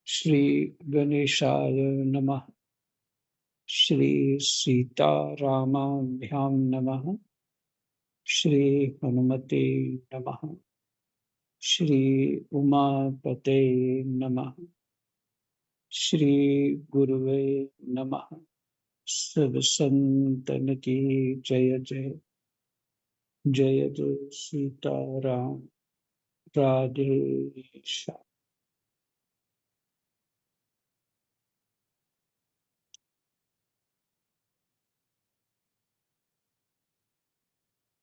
श्री गणेशाय नमः। श्री सीतारामाभ्यां नमः। श्री हनुमते नमः। श्री उमापते नमः। श्री गुरुवे नमः। सब संतन की जय जय। जय जय सीताराम। राधे श्याम।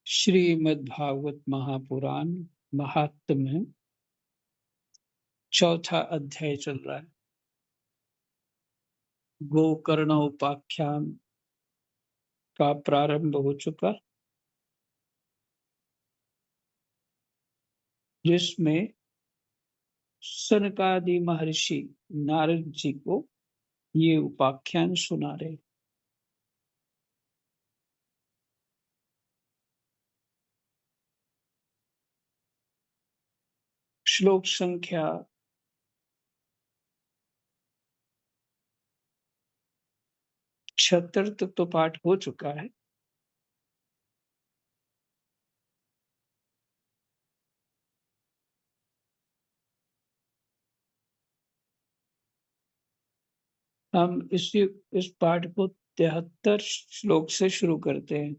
श्रीमद्भागवत महापुराण महात्म्य चौथा अध्याय चल रहा है। गोकर्ण उपाख्यान का प्रारंभ हो चुका, जिसमें सनकादि महर्षि नारद जी को ये उपाख्यान सुना रहे। श्लोक संख्या 76 तक तो पाठ हो चुका है। हम इस पाठ को 73 श्लोक से शुरू करते हैं,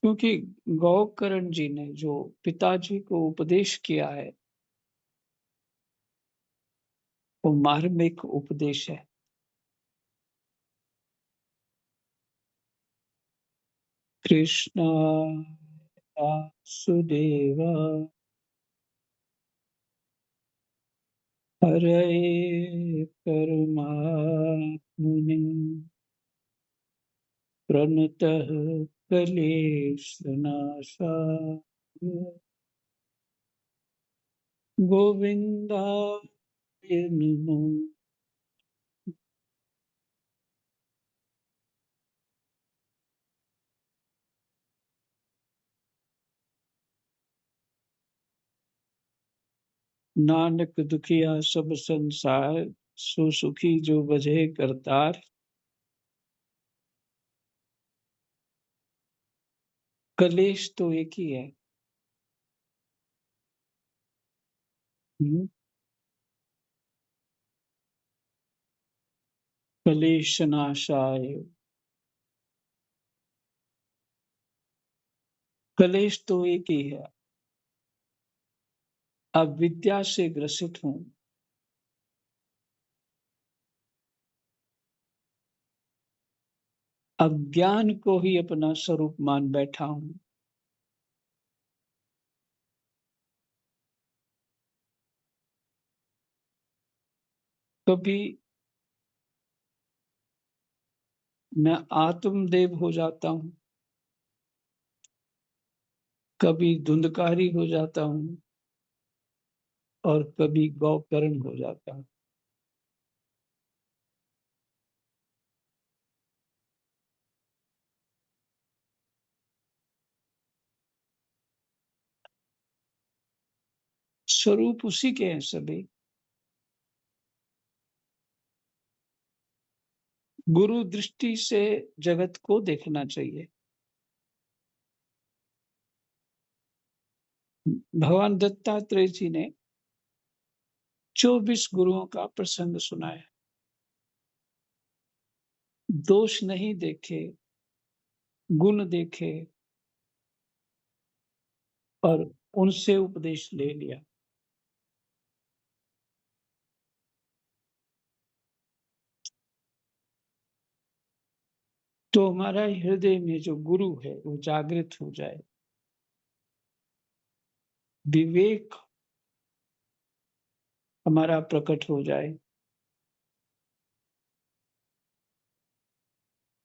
क्योंकि गौकर्ण जी ने जो पिताजी को उपदेश किया है वो मार्मिक उपदेश है। कृष्ण वासुदेव हरे परमात्मने प्रणतः क्लेशनाशाय गोविन्दाय नमो। नानक दुखिया सब संसार, सो सुखी जो बझे करतार। कलेश तो एक ही है। हम्म, कलेश नाशाय। कलेश तो एक ही है। अविद्या से ग्रसित हूं, अज्ञान को ही अपना स्वरूप मान बैठा हूं। कभी मैं आत्मदेव हो जाता हूं, कभी धुंधकारी हो जाता हूं, और कभी गौकर्ण हो जाता हूं। स्वरूप उसी के हैं सभी। गुरु दृष्टि से जगत को देखना चाहिए। भगवान दत्तात्रेय जी ने 24 गुरुओं का प्रसंग सुनाया। दोष नहीं देखे, गुण देखे और उनसे उपदेश ले लिया। तो हमारा हृदय में जो गुरु है वो जागृत हो जाए, विवेक हमारा प्रकट हो जाए,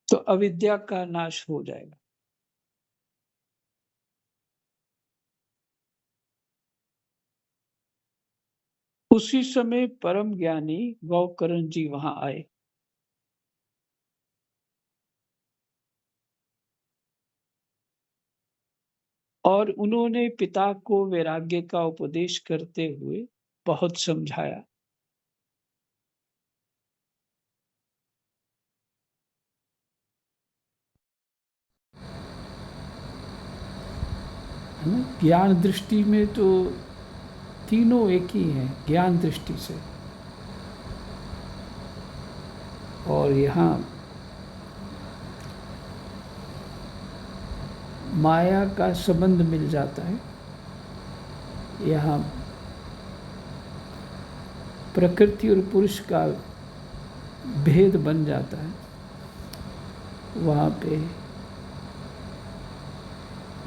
तो अविद्या का नाश हो जाएगा। उसी समय परम ज्ञानी गौकर्ण जी वहां आए। और उन्होंने पिता को वैराग्य का उपदेश करते हुए बहुत समझाया। है ना? ज्ञान दृष्टि में तो तीनों एक ही हैं ज्ञान दृष्टि से, और यहाँ माया का संबंध मिल जाता है। यहाँ प्रकृति और पुरुष का भेद बन जाता है। वहाँ पे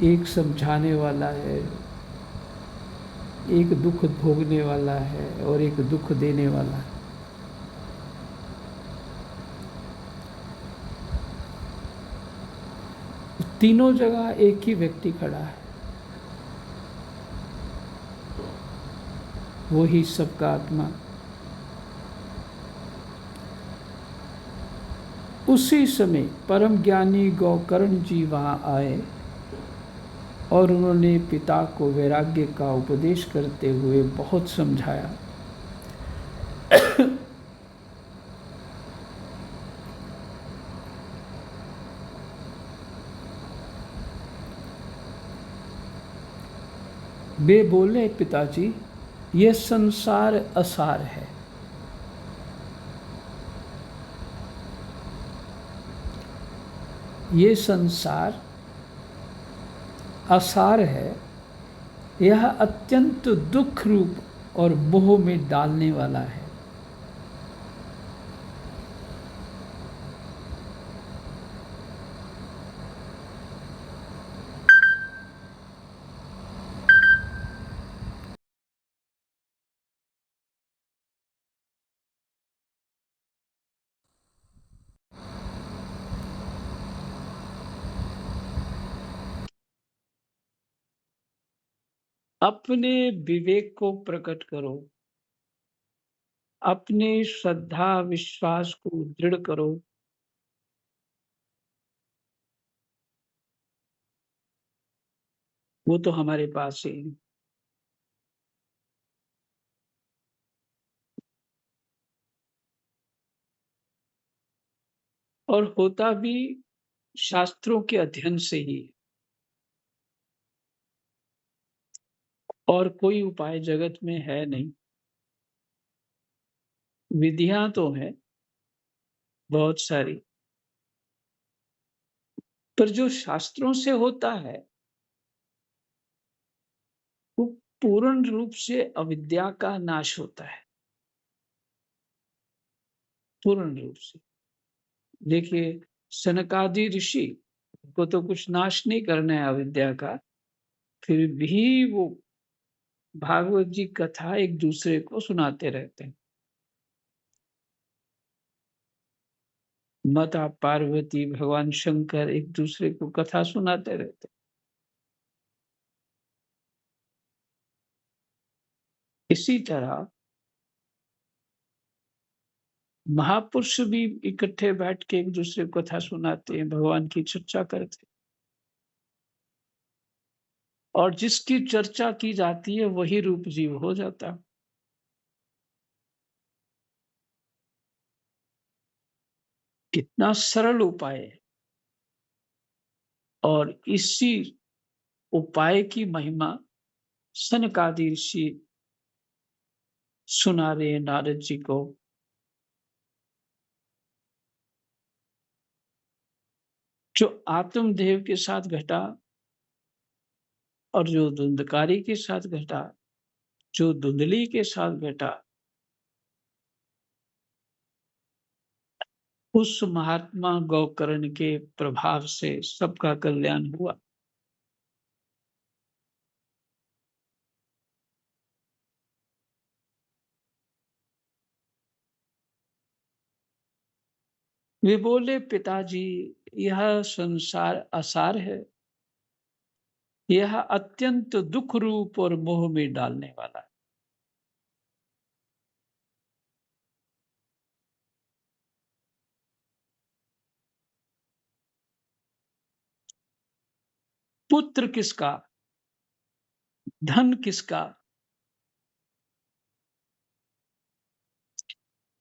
एक समझाने वाला है, एक दुख भोगने वाला है और एक दुख देने वाला है। तीनों जगह एक ही व्यक्ति खड़ा है, वो ही सबका आत्मा। उसी समय परम ज्ञानी गौकर्ण जी वहाँ आए और उन्होंने पिता को वैराग्य का उपदेश करते हुए बहुत समझाया। वे बोले, पिताजी, ये संसार असार है। ये संसार असार है, यह अत्यंत दुख रूप और मोह में डालने वाला है। अपने विवेक को प्रकट करो, अपने श्रद्धा विश्वास को दृढ़ करो, वो तो हमारे पास ही है। और होता भी शास्त्रों के अध्ययन से ही, और कोई उपाय जगत में है नहीं। विधियां तो हैं बहुत सारी, पर जो शास्त्रों से होता है वो पूर्ण रूप से अविद्या का नाश होता है, पूर्ण रूप से। देखिए, सनकादि ऋषि को तो कुछ नाश नहीं करना है अविद्या का, फिर भी वो भागवत जी कथा एक दूसरे को सुनाते रहते हैं। माता पार्वती, भगवान शंकर एक दूसरे को कथा सुनाते रहते हैं। इसी तरह महापुरुष भी इकट्ठे बैठ के एक दूसरे को कथा सुनाते हैं, भगवान की चर्चा करते हैं, और जिसकी चर्चा की जाती है वही रूप जीव हो जाता है। कितना सरल उपाय है, और इसी उपाय की महिमा सनकादि ऋषि सुना रहे हैं नारद जी को। जो आत्मदेव के साथ घटा और जो धुंधकारी के साथ घटा, जो धुंधली के साथ घटा, उस महात्मा गौकर्ण के प्रभाव से सबका कल्याण हुआ। वे बोले, पिताजी, यह संसार असार है, यह अत्यंत दुख रूप और मोह में डालने वाला है। पुत्र किसका? धन किसका?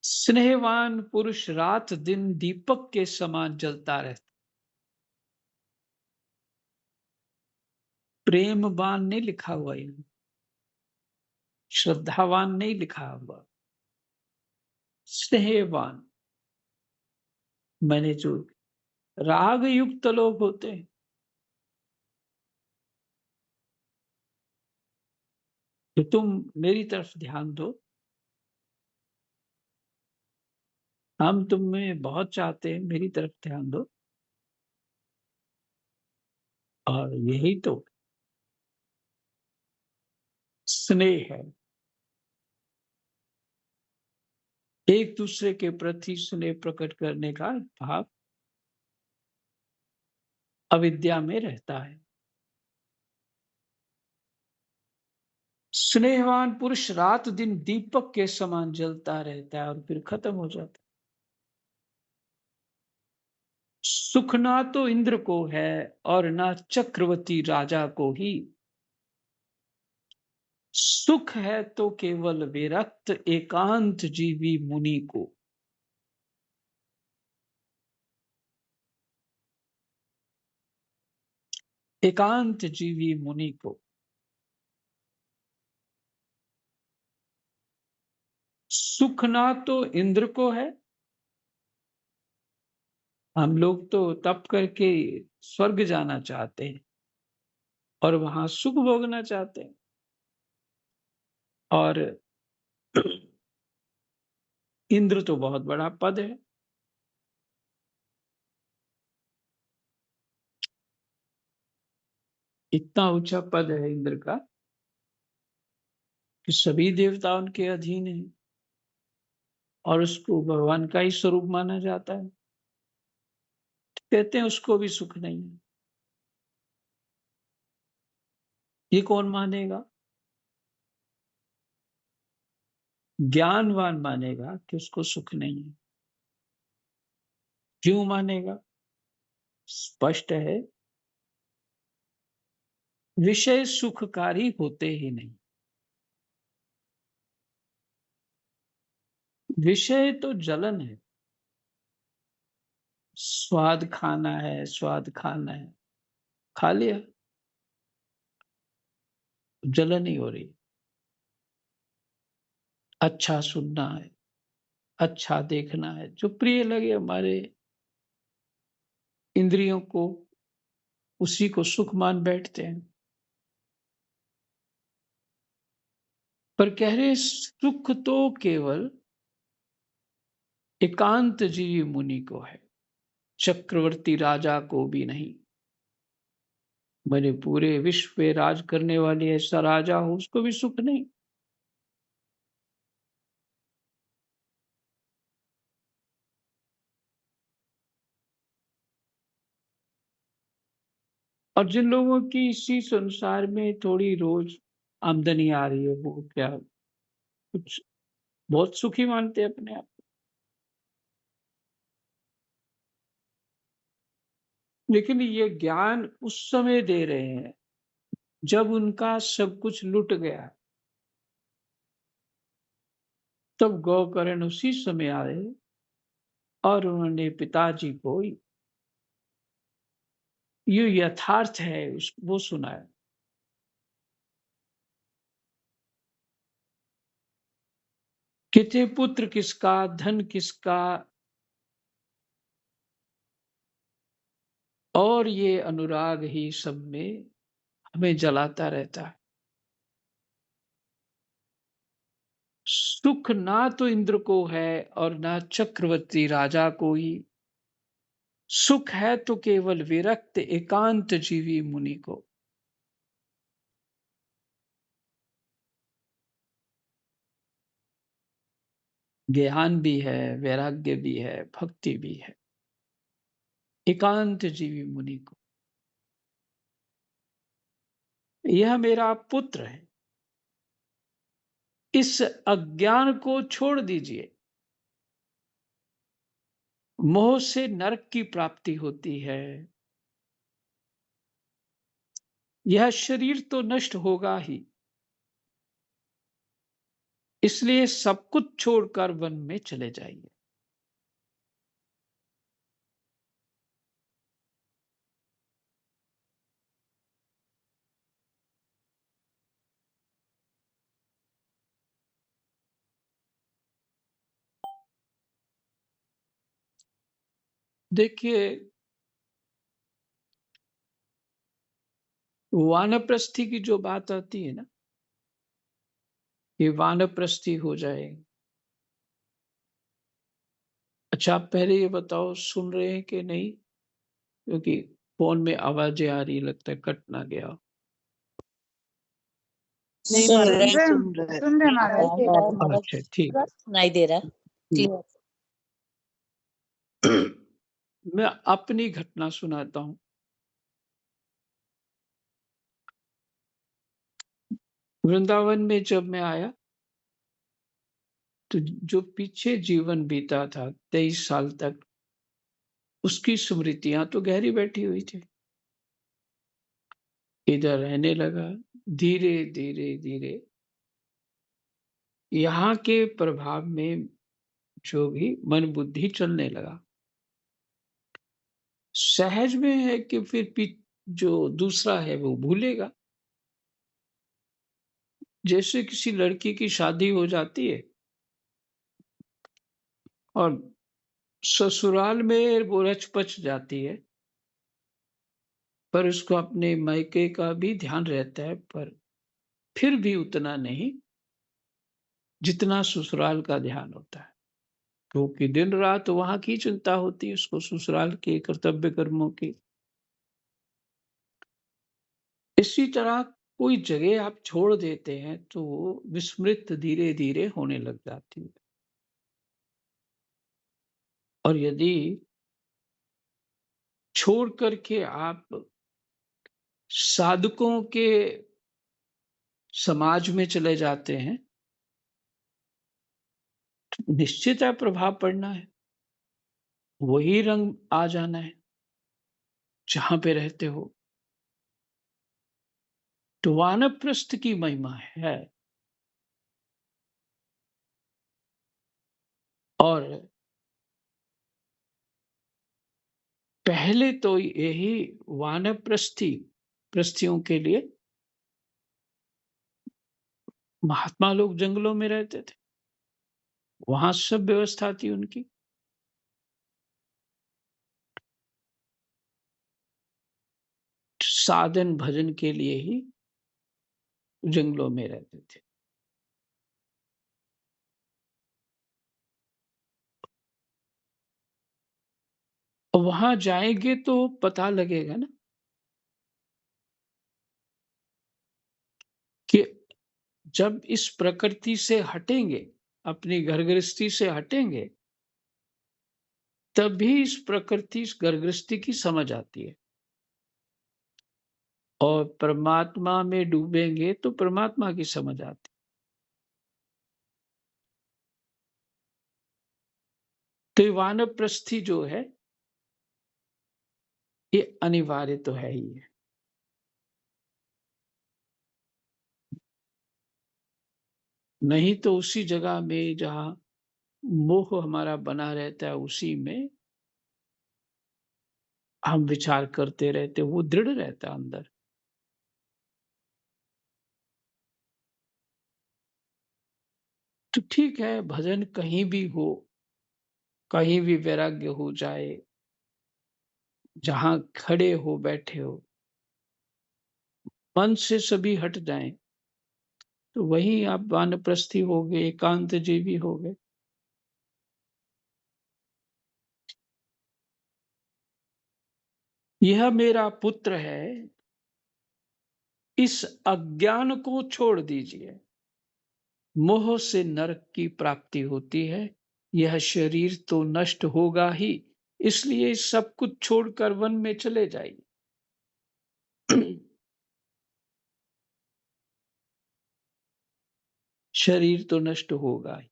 स्नेहवान पुरुष रात दिन दीपक के समान जलता रहता। प्रेमवान नहीं लिखा हुआ है, श्रद्धावान नहीं लिखा हुआ, स्नेहवान। मैंने जो राग युक्त लोग होते हैं, तो तुम मेरी तरफ ध्यान दो, हम तुम्हें बहुत चाहते हैं, मेरी तरफ ध्यान दो। और यही तो स्नेह है, एक दूसरे के प्रति स्नेह प्रकट करने का भाव अविद्या में रहता है। स्नेहवान पुरुष रात दिन दीपक के समान जलता रहता है और फिर खत्म हो जाता है। सुख ना तो इंद्र को है और ना चक्रवर्ती राजा को ही, सुख है तो केवल विरक्त एकांत जीवी मुनि को। एकांत जीवी मुनि को। सुख ना तो इंद्र को है, हम लोग तो तप करके स्वर्ग जाना चाहते हैं और वहां सुख भोगना चाहते हैं, और इंद्र तो बहुत बड़ा पद है। इतना ऊंचा पद है इंद्र का कि सभी देवता उनके अधीन हैं और उसको भगवान का ही स्वरूप माना जाता है। कहते हैं उसको भी सुख नहीं है। ये कौन मानेगा? ज्ञानवान मानेगा कि उसको सुख नहीं है। क्यों मानेगा? स्पष्ट है, विषय सुखकारी होते ही नहीं। विषय तो जलन है, स्वाद खाना है, स्वाद खाना है, खा लिया, जलन ही हो रही। अच्छा सुनना है, अच्छा देखना है, जो प्रिय लगे हमारे इंद्रियों को, उसी को सुख मान बैठते हैं। पर कह रहे सुख तो केवल एकांत जीवी मुनि को है, चक्रवर्ती राजा को भी नहीं। मैंने पूरे विश्व पे राज करने वाली ऐसा राजा हो, उसको भी सुख नहीं। और जिन लोगों की इसी संसार में थोड़ी रोज आमदनी आ रही है, वो क्या कुछ बहुत सुखी मानते हैं अपने आप। लेकिन ये ज्ञान उस समय दे रहे हैं जब उनका सब कुछ लुट गया, तब गौकर्ण उसी समय आए और उन्होंने पिताजी को ये यथार्थ है वो सुनाया कि थे पुत्र किसका, धन किसका, और ये अनुराग ही सब में हमें जलाता रहता है। सुख ना तो इंद्र को है और ना चक्रवर्ती राजा को ही, सुख है तो केवल विरक्त एकांत जीवी मुनि को। ज्ञान भी है, वैराग्य भी है, भक्ति भी है, एकांत जीवी मुनि को। यह मेरा पुत्र है, इस अज्ञान को छोड़ दीजिए। मोह से नरक की प्राप्ति होती है, यह शरीर तो नष्ट होगा ही, इसलिए सब कुछ छोड़कर वन में चले जाइए। देखिए, वानप्रस्थी की जो बात आती है ना, ये वानप्रस्थी हो जाए। अच्छा, आप पहले ये बताओ, सुन रहे हैं कि नहीं? क्योंकि फोन में आवाजें आ रही, लगता है कट ना गया। नहीं सुन महाराज, रहे सुन रहे सुन रहे महाराज। अच्छा, ठीक है। सुनाई दे रहा क्लियर। मैं अपनी घटना सुनाता हूँ। वृंदावन में जब मैं आया, तो जो पीछे जीवन बीता था 23 साल तक, उसकी स्मृतियां तो गहरी बैठी हुई थी। इधर रहने लगा, धीरे धीरे धीरे यहाँ के प्रभाव में जो भी मन बुद्धि चलने लगा। सहज में है कि फिर जो दूसरा है वो भूलेगा। जैसे किसी लड़की की शादी हो जाती है और ससुराल में वो रच-पच जाती है, पर उसको अपने मायके का भी ध्यान रहता है, पर फिर भी उतना नहीं जितना ससुराल का ध्यान होता है। क्योंकि दिन रात वहाँ की चिंता होती है उसको, ससुराल के कर्तव्य कर्मों की। इसी तरह कोई जगह आप छोड़ देते हैं तो विस्मृत धीरे-धीरे होने लग जाती है। और यदि छोड़ करके आप साधकों के समाज में चले जाते हैं, तो निश्चित है प्रभाव पड़ना है। वही रंग आ जाना है, जहाँ पे रहते हो। तो वानप्रस्थ की महिमा है। और पहले तो यही प्रस्थियों के लिए महात्मा लोग जंगलों में रहते थे। वहां सब व्यवस्था थी उनकी। साधन भजन के लिए ही जंगलों में रहते थे। और वहां जाएंगे तो पता लगेगा ना कि जब इस प्रकृति से हटेंगे, अपनी घर गृहस्थी से हटेंगे, तभी इस प्रकृति, इस घर गृहस्थी की समझ आती है। और परमात्मा में डूबेंगे तो परमात्मा की समझ आती है। तो ये वानप्रस्थी जो है, ये अनिवार्य तो है ही है। नहीं तो उसी जगह में जहां मोह हमारा बना रहता है, उसी में हम विचार करते रहते, वो दृढ़ रहता अंदर। तो ठीक है, भजन कहीं भी हो, कहीं भी वैराग्य हो जाए, जहां खड़े हो बैठे हो, मन से सभी हट जाएं, तो वही आप वानप्रस्थी हो गए, एकांत जीवी हो गए। यह मेरा पुत्र है, इस अज्ञान को छोड़ दीजिए। मोह से नरक की प्राप्ति होती है। यह शरीर तो नष्ट होगा ही, इसलिए सब कुछ छोड़कर वन में चले जाइए। शरीर तो नष्ट होगा ही।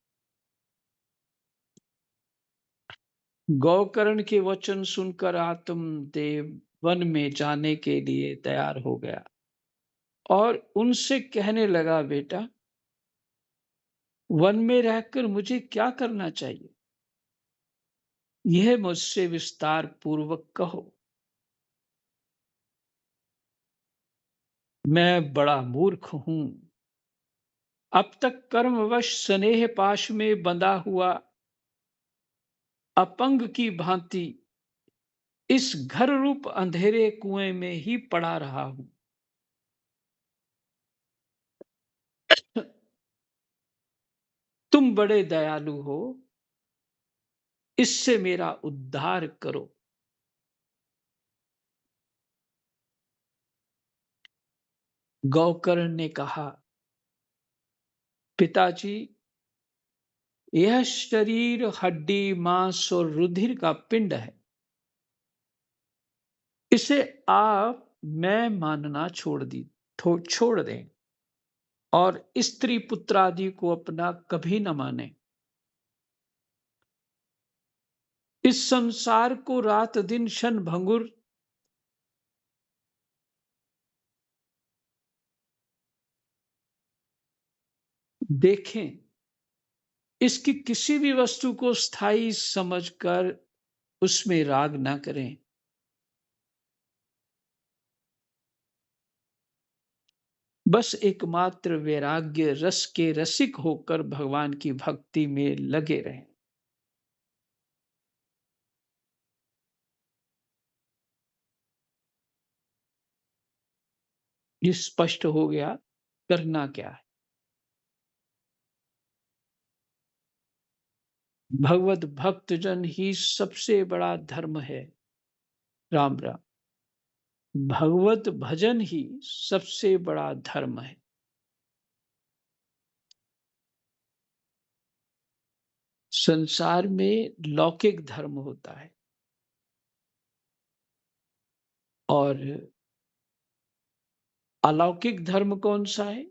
गौकर्ण के वचन सुनकर आत्मदेव वन में जाने के लिए तैयार हो गया। और उनसे कहने लगा, बेटा, वन में रहकर मुझे क्या करना चाहिए? यह मुझसे विस्तार पूर्वक कहो। मैं बड़ा मूर्ख हूं। अब तक कर्मवश स्नेह पाश में बंधा हुआ अपंग की भांति इस घर रूप अंधेरे कुएं में ही पड़ा रहा हूं। तुम बड़े दयालु हो, इससे मेरा उद्धार करो। गौकर्ण ने कहा, पिताजी, यह शरीर हड्डी मांस और रुधिर का पिंड है। इसे आप मैं मानना छोड़ दें और स्त्री पुत्र आदि को अपना कभी न माने। इस संसार को रात दिन क्षण भंगुर देखें, इसकी किसी भी वस्तु को स्थायी समझकर उसमें राग ना करें। बस एकमात्र वैराग्य रस के रसिक होकर भगवान की भक्ति में लगे रहें। ये स्पष्ट हो गया करना क्या है। भगवत भक्त जन ही सबसे बड़ा धर्म है। राम राम। भगवत भजन ही सबसे बड़ा धर्म है। संसार में लौकिक धर्म होता है और अलौकिक धर्म कौन सा है?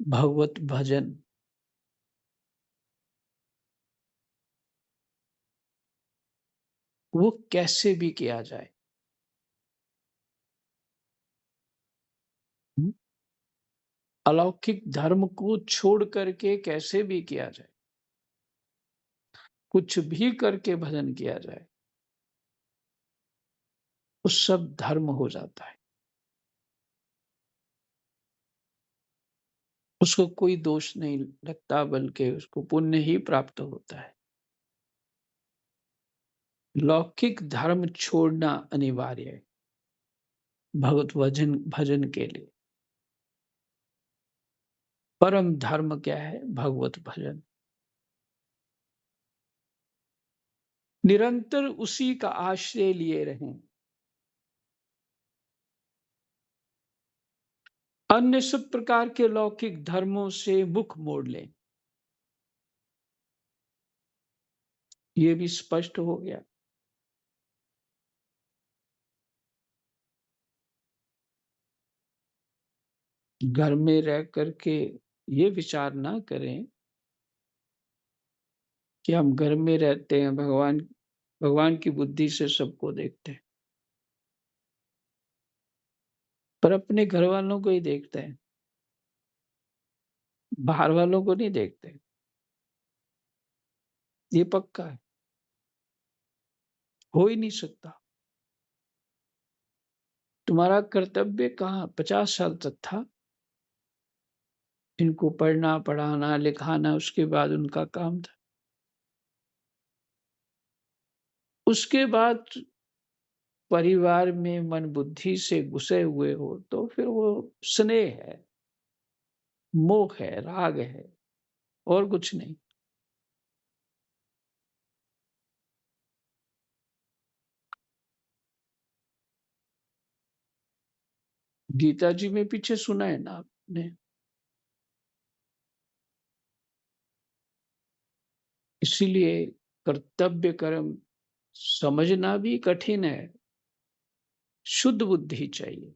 भगवत भजन। वो कैसे भी किया जाए। हम्म? अलौकिक धर्म को छोड़ करके कैसे भी किया जाए, कुछ भी करके भजन किया जाए, उस सब धर्म हो जाता है। उसको कोई दोष नहीं लगता, बल्कि उसको पुण्य ही प्राप्त होता है। लौकिक धर्म छोड़ना अनिवार्य है भगवत भजन भजन के लिए। परम धर्म क्या है? भगवत भजन। निरंतर उसी का आश्रय लिए रहें। अन्य सब प्रकार के लौकिक धर्मों से मुख मोड़ लें। ये भी स्पष्ट हो गया। घर में रह करके ये विचार ना करें कि हम घर में रहते हैं, भगवान भगवान की बुद्धि से सबको देखते हैं, पर अपने घर वालों को ही देखते हैं, बाहर वालों को नहीं देखते। ये पक्का है, हो ही नहीं सकता। तुम्हारा कर्तव्य कहाँ 50 साल तक था? इनको पढ़ना पढ़ाना लिखाना, उसके बाद उनका काम था। उसके बाद परिवार में मन बुद्धि से घुसे हुए हो तो फिर वो स्नेह है, मोह है, राग है, और कुछ नहीं। गीता जी में पीछे सुना है ना आपने? इसीलिए कर्तव्य कर्म समझना भी कठिन है। शुद्ध बुद्धि चाहिए,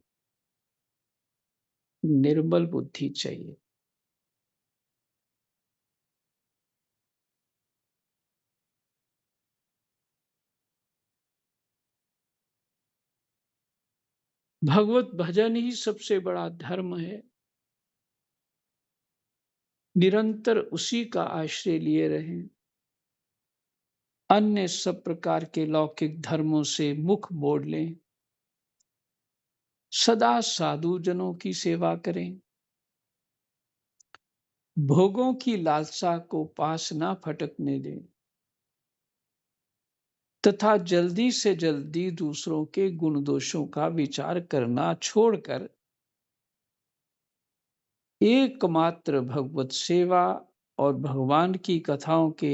निर्मल बुद्धि चाहिए। भगवत भजन ही सबसे बड़ा धर्म है। निरंतर उसी का आश्रय लिए रहें। अन्य सब प्रकार के लौकिक धर्मों से मुख मोड़ लें। सदा साधु जनों की सेवा करें। भोगों की लालसा को पास ना फटकने दें तथा जल्दी से जल्दी दूसरों के गुण दोषों का विचार करना छोड़कर एकमात्र भगवत सेवा और भगवान की कथाओं के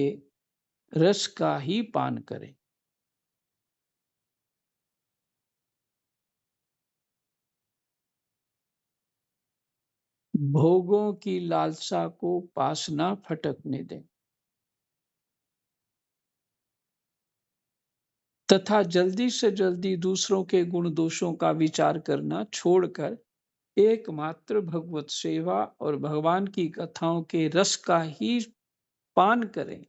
रस का ही पान करें। भोगों की लालसा को पास ना फटकने दें तथा जल्दी से जल्दी दूसरों के गुण दोषों का विचार करना छोड़कर एकमात्र भगवत सेवा और भगवान की कथाओं के रस का ही पान करें।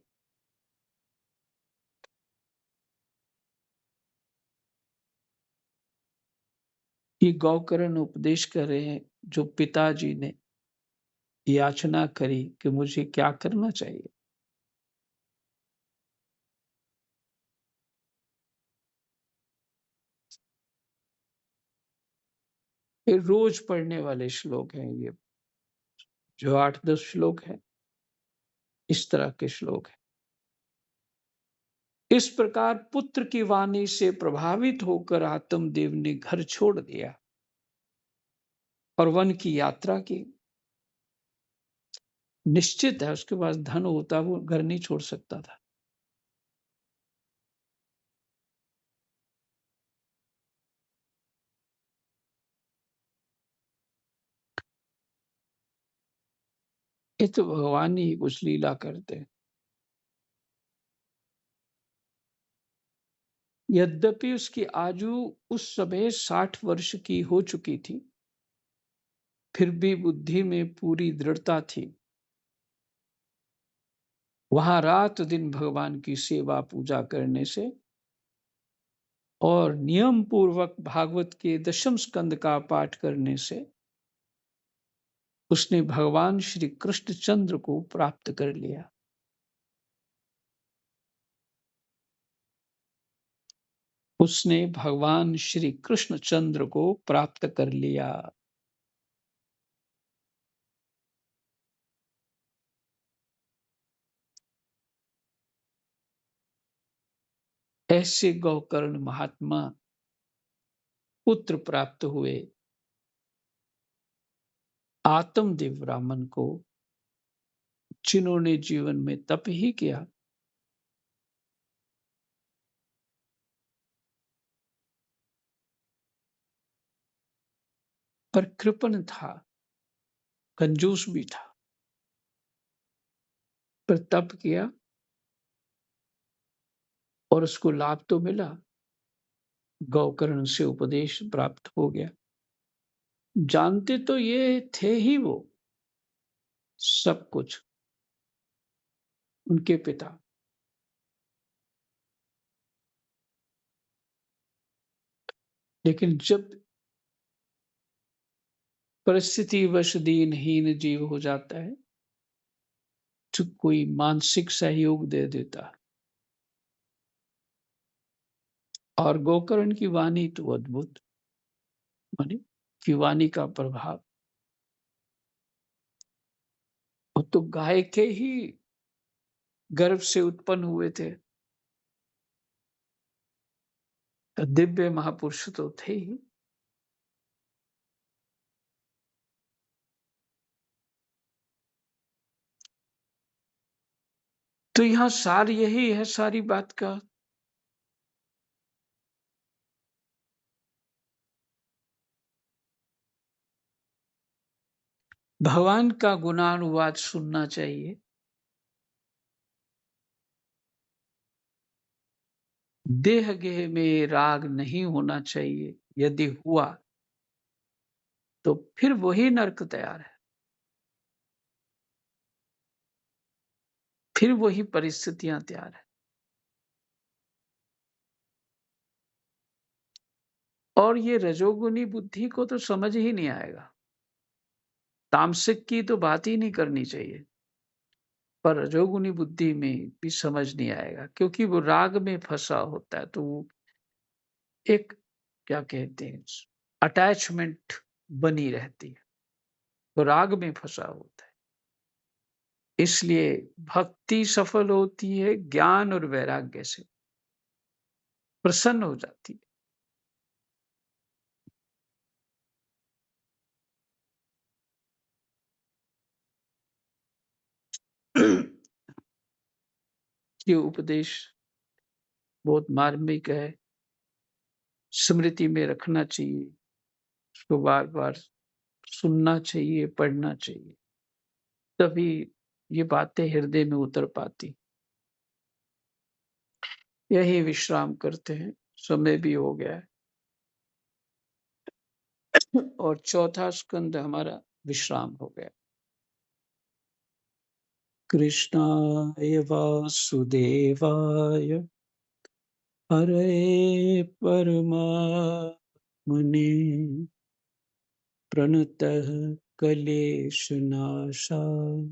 ये गौकर्ण उपदेश कर रहे हैं जो पिताजी ने याचना करी कि मुझे क्या करना चाहिए। ये रोज पढ़ने वाले श्लोक हैं, ये जो 8-10 श्लोक हैं, इस तरह के श्लोक हैं। इस प्रकार पुत्र की वाणी से प्रभावित होकर आत्मदेव ने घर छोड़ दिया और वन की यात्रा की। निश्चित है उसके पास धन होता वो घर नहीं छोड़ सकता था। ये तो भगवान ही कुछ लीला करते हैं। यद्यपि उसकी आयु उस समय 60 वर्ष की हो चुकी थी, फिर भी बुद्धि में पूरी दृढ़ता थी। वहां रात दिन भगवान की सेवा पूजा करने से और नियम पूर्वक भागवत के दशम स्कंद का पाठ करने से उसने भगवान श्री कृष्ण चंद्र को प्राप्त कर लिया। उसने भगवान श्री कृष्ण चंद्र को प्राप्त कर लिया। ऐसे गौकर्ण महात्मा पुत्र प्राप्त हुए। आत्मदेव ब्राह्मण को जिन्होंने जीवन में तप ही किया, पर कृपण था, कंजूस भी था, पर तप किया और उसको लाभ तो मिला। गौकर्ण से उपदेश प्राप्त हो गया। जानते तो ये थे ही वो सब कुछ, उनके पिता। लेकिन जब परिस्थिति वश दीनहीन जीव हो जाता है तो कोई मानसिक सहयोग दे देता है। और गोकर्ण की वाणी तो अद्भुत, मानी की वाणी का प्रभाव, वो तो गाय के ही गर्भ से उत्पन्न हुए थे, तो दिव्य महापुरुष तो थे ही। तो यहाँ सार यही है सारी बात का, भगवान का गुणानुवाद सुनना चाहिए। देह गेह में राग नहीं होना चाहिए, यदि हुआ तो फिर वही नरक तैयार है, फिर वही परिस्थितियां तैयार है। और ये रजोगुनी बुद्धि को तो समझ ही नहीं आएगा। तामसिक की तो बात ही नहीं करनी चाहिए। पर रजोगुनी बुद्धि में भी समझ नहीं आएगा क्योंकि वो राग में फँसा होता है, तो वो एक क्या कहते हैं अटैचमेंट बनी रहती है, वो राग में फँसा होता है। इसलिए भक्ति सफल होती है ज्ञान और वैराग्य से, प्रसन्न हो जाती है। ये उपदेश बहुत मार्मिक है, स्मृति में रखना चाहिए, उसको बार-बार सुनना चाहिए, पढ़ना चाहिए, तभी ये बातें हृदय में उतर पाती। यही विश्राम करते हैं, समय भी हो गया है और चौथा स्कंद हमारा विश्राम हो गया। कृष्णाय वासुदेवाय हरे परमात्मने प्रणतः क्लेशनाशाय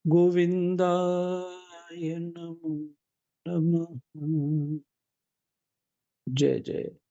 गोविन्दाय नमो नमः। जय जय।